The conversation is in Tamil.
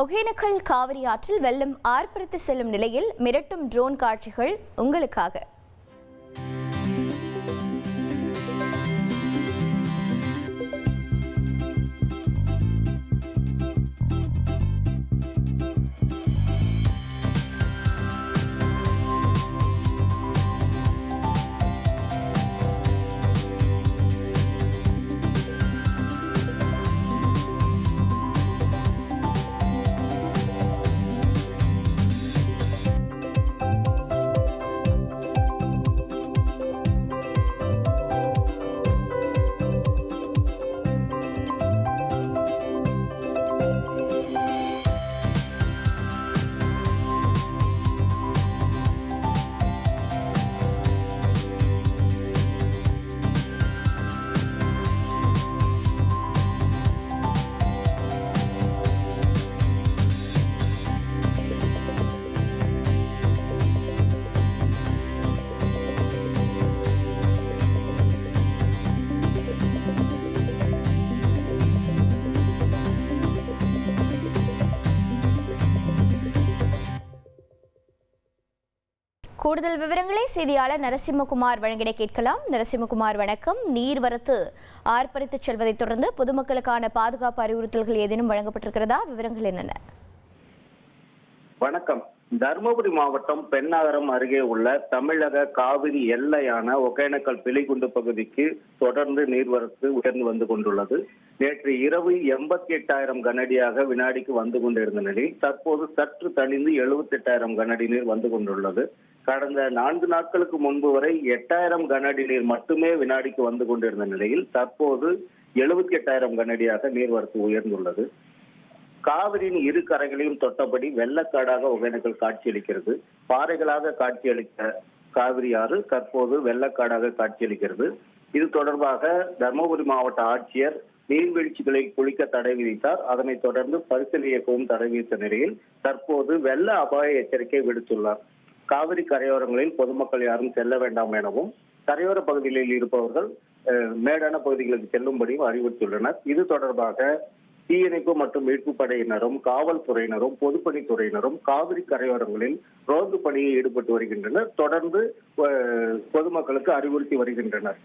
ஒகேனக்கல் காவிரி ஆற்றில் வெள்ளம் ஆர்ப்பரித்து செல்லும் நிலையில் மிரட்டும் ட்ரோன் காட்சிகள் உங்களுக்காக. கூடுதல் விவரங்களை செய்தியாளர் நரசிம்மகுமார் வழங்கிட கேட்கலாம். நரசிம்மகுமார் வணக்கம். நீர்வரத்து ஆர்ப்பரித்து செல்வதை தொடர்ந்து பொதுமக்களுக்கான பாதுகாப்பு அறிவுறுத்தல்கள் ஏதேனும் வழங்கப்பட்டிருக்கிறதா? விவரங்கள் என்னென்ன? வணக்கம். தருமபுரி மாவட்டம் பெண்ணாகரம் அருகே உள்ள தமிழக காவிரி எல்லையான ஒகேனக்கல் பிலிகுண்டு பகுதிக்கு தொடர்ந்து நீர்வரத்து உயர்ந்து வந்து கொண்டுள்ளது. நேற்று இரவு 88,000 கனஅடியாக வினாடிக்கு வந்து கொண்டிருந்த நிலையில் தற்போது சற்று தணிந்து 78,000 கனஅடி நீர் வந்து கொண்டுள்ளது. கடந்த 4 நாட்களுக்கு முன்பு வரை 8,000 கனஅடி நீர் மட்டுமே வினாடிக்கு வந்து கொண்டிருந்த நிலையில் தற்போது 78,000 கனஅடியாக நீர்வரத்து உயர்ந்துள்ளது. காவிரியின் இரு கரைகளையும் தொட்டபடி வெள்ளக்காடாக ஒகேனக்கல் காட்சியளிக்கிறது. பாறைகளாக காட்சியளித்த காவிரி ஆறு தற்போது வெள்ளக்காடாக காட்சியளிக்கிறது. இது தொடர்பாக தருமபுரி மாவட்ட ஆட்சியர் நீர்வீழ்ச்சிகளில் குளிக்க தடை விதித்தார். அதனைத் தொடர்ந்து பரிசல் இயக்கவும் தடை விதித்த நிலையில் தற்போது வெள்ள அபாய எச்சரிக்கை விடுத்துள்ளார். காவிரி கரையோரங்களில் பொதுமக்கள் யாரும் செல்ல வேண்டாம் எனவும் கரையோர பகுதிகளில் இருப்பவர்கள் மேடான பகுதிகளுக்கு செல்லும்படியும் அறிவுறுத்தியுள்ளனர். இது தொடர்பாக தீயணைப்பு மற்றும் மீட்பு படையினரும் காவல்துறையினரும் பொதுப்பணித்துறையினரும் காவிரி கரையோரங்களில் ரோந்து பணியில் ஈடுபட்டு வருகின்றனர். தொடர்ந்து பொதுமக்களுக்கு அறிவுறுத்தி வருகின்றனர்.